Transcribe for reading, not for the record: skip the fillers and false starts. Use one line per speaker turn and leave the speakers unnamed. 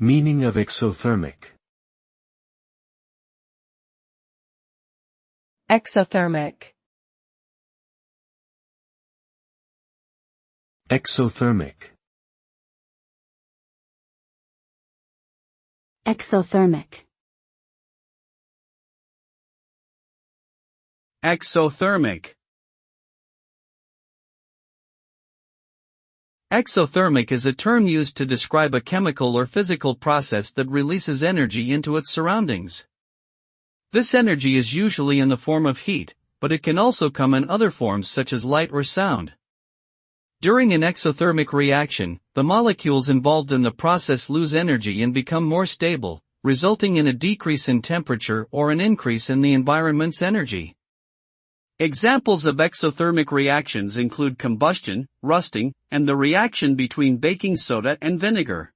Meaning of exothermic.
Exothermic.
Exothermic.
Exothermic.
Exothermic. Exothermic is a term used to describe a chemical or physical process that releases energy into its surroundings. This energy is usually in the form of heat, but it can also come in other forms such as light or sound. During an exothermic reaction, the molecules involved in the process lose energy and become more stable, resulting in a decrease in temperature or an increase in the environment's energy. Examples of exothermic reactions include combustion, rusting, and the reaction between baking soda and vinegar.